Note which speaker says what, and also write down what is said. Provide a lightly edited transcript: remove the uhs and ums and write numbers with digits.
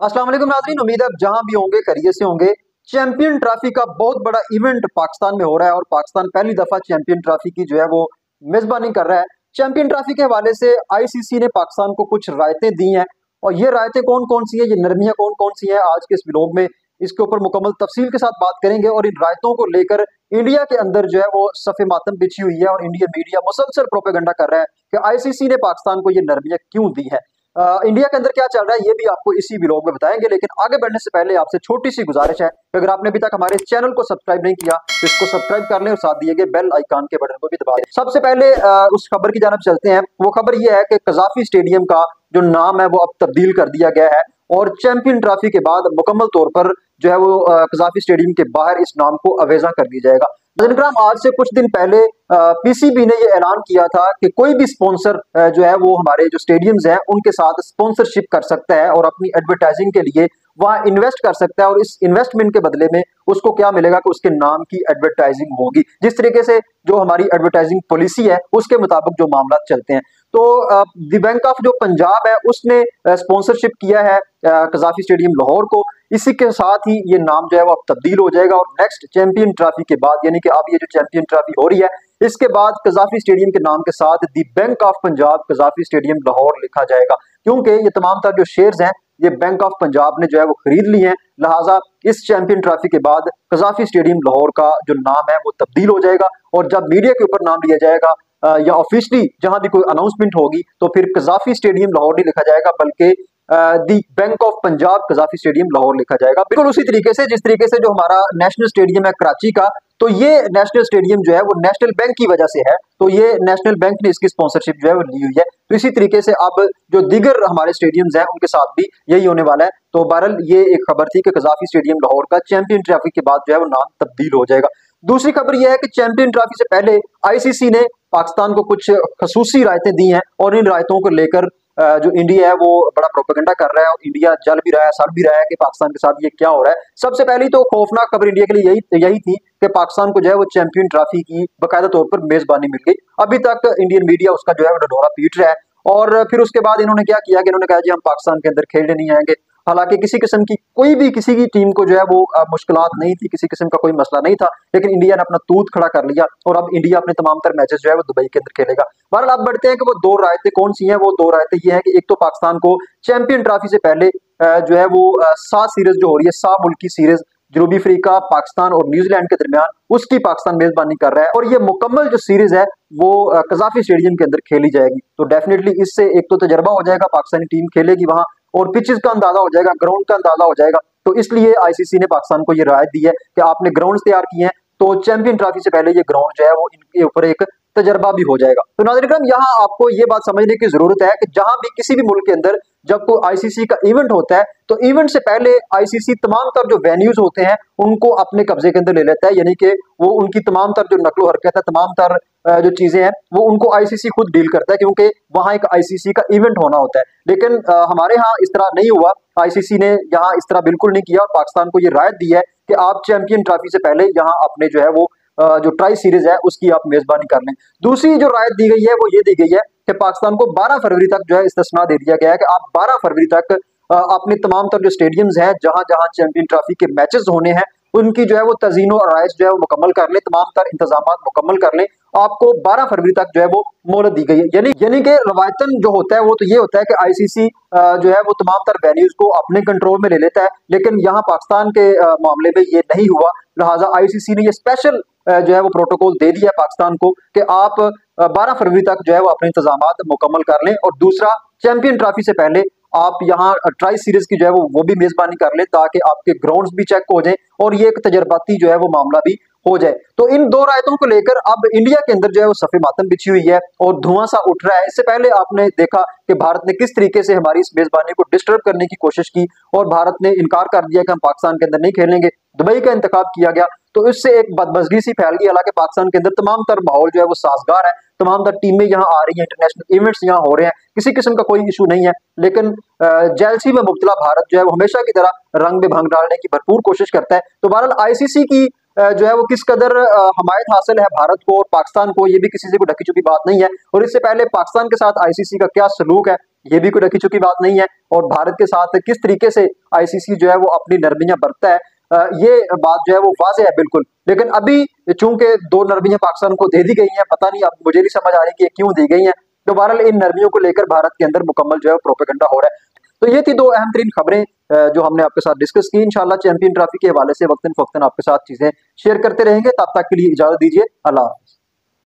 Speaker 1: अस्सलाम वालेकुम नाज़रीन, उम्मीद है आप जहां भी होंगे खैरियत से होंगे। चैंपियन ट्रॉफी का बहुत बड़ा इवेंट पाकिस्तान में हो रहा है और पाकिस्तान पहली दफा चैंपियन ट्रॉफी की जो है वो मेजबानी कर रहा है। चैंपियन ट्रॉफी के हवाले से आईसीसी ने पाकिस्तान को कुछ रायतें दी हैं और ये रायतें कौन कौन सी हैं, ये नरमियां कौन कौन सी हैं, आज के इस व्लॉग में इसके ऊपर मुकम्मल तफसील के साथ बात करेंगे। और इन रायतों को लेकर इंडिया के अंदर जो है वो सफ़े मातम बिछी हुई है और इंडियन मीडिया मुसलसल प्रोपेगेंडा कर रहा है कि आईसीसी ने पाकिस्तान को ये नरमियां क्यों दी है। इंडिया के अंदर क्या चल रहा है ये भी आपको इसी व्लॉग में बताएंगे, लेकिन आगे बढ़ने से पहले आपसे छोटी सी गुजारिश है कि अगर आपने अभी तक हमारे चैनल को सब्सक्राइब नहीं किया तो इसको सब्सक्राइब कर लें और साथ दिए गए बेल आइकन के बटन को भी दबा दें। सबसे पहले उस खबर की जानब चलते हैं। वो खबर ये है कि कजाफी स्टेडियम का जो नाम है वो अब तब्दील कर दिया गया है और चैंपियन ट्रॉफी के बाद मुकम्मल तौर पर जो है वो कजाफी स्टेडियम के बाहर इस नाम को अवेजा कर दिया जाएगा। नाज़रीन, आज से कुछ दिन पहले पीसीबी ने ये ऐलान किया था कि कोई भी स्पॉन्सर जो है वो हमारे जो स्टेडियम्स हैं उनके साथ स्पॉन्सरशिप कर सकता है और अपनी एडवर्टाइजिंग के लिए वहाँ इन्वेस्ट कर सकता है और इस इन्वेस्टमेंट के बदले में उसको क्या मिलेगा कि उसके नाम की एडवर्टाइजिंग होगी। जिस तरीके से जो हमारी एडवर्टाइजिंग पॉलिसी है उसके मुताबिक जो मामला चलते हैं। तो द बैंक ऑफ जो पंजाब है उसने स्पॉन्सरशिप किया है कजाफी स्टेडियम लाहौर को। इसी के साथ ही ये नाम जो है वो अब तब्दील हो जाएगा और नेक्स्ट चैंपियन ट्रॉफी के बाद यानी कि अब ये जो चैंपियन ट्रॉफी हो रही है इसके बाद कजाफी स्टेडियम के नाम के साथ the bank of Punjab Gaddafi Stadium Lahore लिखा जाएगा, क्योंकि ये तमाम तर जो शेयर्स हैं ये बैंक ऑफ पंजाब ने जो है वो खरीद ली हैं। लिहाजा इस चैंपियन ट्रॉफी के बाद कजाफी स्टेडियम लाहौर का जो नाम है वो तब्दील हो जाएगा और जब मीडिया के ऊपर नाम लिया जाएगा या ऑफिशियली जहां भी कोई अनाउंसमेंट होगी तो फिर कजाफी स्टेडियम लाहौर नहीं लिखा जाएगा बल्कि the Bank of Punjab Gaddafi Stadium Lahore लिखा जाएगा। बिल्कुल उसी तरीके से जिस तरीके से जो हमारा नेशनल स्टेडियम है कराची का, तो ये नेशनल स्टेडियम जो है वो नेशनल बैंक की वजह से है, तो ये नेशनल बैंक ने इसकी स्पॉन्सरशिप जो है वो ली हुई है। तो इसी तरीके से अब जो दीगर हमारे स्टेडियम्स हैं उनके साथ भी यही होने वाला है। तो बहरहाल ये एक खबर थी कि कजाफी स्टेडियम लाहौर का चैंपियन ट्रॉफी के बाद जो है वो नाम तब्दील हो जाएगा। दूसरी खबर यह है कि चैंपियन ट्रॉफी से पहले आईसीसी ने पाकिस्तान को कुछ खसूसी रायतें दी हैं और इन रायतों को लेकर जो इंडिया है वो बड़ा प्रोपेगेंडा कर रहा है और इंडिया जल भी रहा है, सड़ भी रहा है कि पाकिस्तान के साथ ये क्या हो रहा है। सबसे पहली तो खौफनाक खबर इंडिया के लिए यही थी कि पाकिस्तान को जो है वो चैंपियन ट्रॉफी की बाकायदा तौर पर मेजबानी मिल गई। अभी तक इंडियन मीडिया उसका जो है वो ढिंढोरा पीट रहा है और फिर उसके बाद इन्होंने क्या किया कि इन्होंने कहा जी हम पाकिस्तान के अंदर खेलने नहीं आएंगे। हालांकि किसी किस्म की कोई भी किसी की टीम को जो है वो मुश्किलात नहीं थी, किसी किस्म का कोई मसला नहीं था, लेकिन इंडिया ने अपना तूत खड़ा कर लिया और अब इंडिया अपने तमाम तर मैचेस जो है वो दुबई के अंदर खेलेगा। बहरहाल अब बढ़ते हैं कि वो दो रायतें कौन सी हैं। वो दो रायतें ये हैं कि एक तो पाकिस्तान को चैंपियन ट्रॉफी से पहले जो है वो 7 सीरीज जो हो रही है, 7 मुल्की सीरीज जनूबी अफ्रीका, पाकिस्तान और न्यूजीलैंड के दरमियान, उसकी पाकिस्तान मेजबानी कर रहा है और ये मुकम्मल जो सीरीज है वो कजाफी स्टेडियम के अंदर खेली जाएगी। तो डेफिनेटली इससे एक तो तजर्बा हो जाएगा, पाकिस्तानी टीम खेलेगी वहां और पिचेस का अंदाजा हो जाएगा, ग्राउंड का अंदाजा हो जाएगा। तो इसलिए आईसीसी ने पाकिस्तान को ये राहत दी है कि आपने ग्राउंड तैयार किए हैं तो चैंपियन ट्रॉफी से पहले ये ग्राउंड जो है वो इनके ऊपर एक तजर्बा भी हो जाएगा। तो नाज़रीन, यहाँ आपको ये बात समझने की जरूरत है कि जहां भी किसी भी मुल्क के अंदर जब कोई आईसीसी का इवेंट होता है तो इवेंट से पहले आईसीसी तमाम तर जो वेन्यूज होते हैं उनको अपने कब्जे के अंदर ले लेता है, यानी कि वो उनकी तमाम तर जो नकलो हरकत है, तमाम तर जो चीजें हैं वो उनको आईसीसी खुद डील करता है, क्योंकि वहां एक आईसीसी का इवेंट होना होता है। लेकिन हमारे यहाँ इस तरह नहीं हुआ, आईसीसी ने यहाँ इस तरह बिल्कुल नहीं किया और पाकिस्तान को ये राहत दी है कि आप चैंपियन ट्रॉफी से पहले यहाँ अपने जो है वो जो ट्राई सीरीज है उसकी आप मेजबानी कर लें। दूसरी जो रायत दी गई है वो ये दी गई है कि पाकिस्तान को 12 फरवरी तक जो है इस्तिस्ना दे दिया गया है कि आप 12 फरवरी तक अपने तमाम तर जो स्टेडियम्स हैं जहां जहां चैंपियन ट्रॉफी के मैचेस होने हैं उनकी जो है वो तजीनो और आराइश जो है वो मुकम्मल कर लें, तमाम तर इंतजाम मुकम्मल कर लें। आपको 12 फरवरी तक जो है वो मोहलत दी गई है। यानी कि रवायतन जो होता है वो तो ये होता है कि आईसीसी जो है वो तमाम तर वेन्यूज को अपने कंट्रोल में ले लेता है, लेकिन यहाँ पाकिस्तान के मामले में ये नहीं हुआ। लिहाजा आईसीसी ने ये स्पेशल जो है वो प्रोटोकॉल दे दिया पाकिस्तान को कि आप 12 फरवरी तक जो है वो अपने इंतजाम मुकम्मल कर लें और दूसरा चैंपियन ट्रॉफी से पहले आप यहाँ ट्राई सीरीज की जो है वो भी मेजबानी कर लें ताकि आपके ग्राउंड्स भी चेक हो जाएं और ये एक तजर्बाती जो है वो मामला भी हो जाए। तो इन दो रायतों को लेकर अब इंडिया के अंदर जो है वो सफे मातम बिछी हुई है और धुआं सा उठ रहा है। इससे पहले आपने देखा कि भारत ने किस तरीके से हमारी इस मेजबानी को डिस्टर्ब करने की कोशिश की और भारत ने इनकार कर दिया कि हम पाकिस्तान के अंदर नहीं खेलेंगे, दुबई का इंतखाब किया गया। तो इससे एक बदमजगी सी फैल गई। हालांकि पाकिस्तान के अंदर तमाम तर माहौल जो है वो साजगार है, तमाम तर टीमें यहाँ आ रही हैं, इंटरनेशनल इवेंट्स यहाँ हो रहे हैं, किसी किस्म का कोई इशू नहीं है। लेकिन जेलसी में मुब्तला भारत जो है वो हमेशा की तरह रंग में भंग डालने की भरपूर कोशिश करता है। तो बहरहाल आईसीसी की जो है वो किस कदर हमायत हासिल है भारत को और पाकिस्तान को, ये भी किसी से कोई ढकी चुकी बात नहीं है। और इससे पहले पाकिस्तान के साथ आईसीसी का क्या सलूक है, ये भी कोई ढकी चुकी बात नहीं है। और भारत के साथ किस तरीके से आईसीसी जो है वो अपनी नरमियां बरतता है, ये बात जो है वो वाज़ेह है बिल्कुल। लेकिन अभी चूंकि 2 नरमियां पाकिस्तान को दे दी गई हैं, पता नहीं, अब मुझे नहीं समझ आ रही कि ये क्यों दी गई हैं। तो बहरहाल इन नरमियों को लेकर भारत के अंदर मुकम्मल जो है प्रोपेगेंडा हो रहा है। तो ये थी 2 अहम तरीन खबरें जो हमने आपके साथ डिस्कस की। इंशाल्लाह चैंपियन ट्रॉफी के हवाले से वक्तन फवक्तन आपके साथ चीजें शेयर करते रहेंगे। तब तक के लिए इजाजत दीजिए। अल्लाह हाफ़िज़।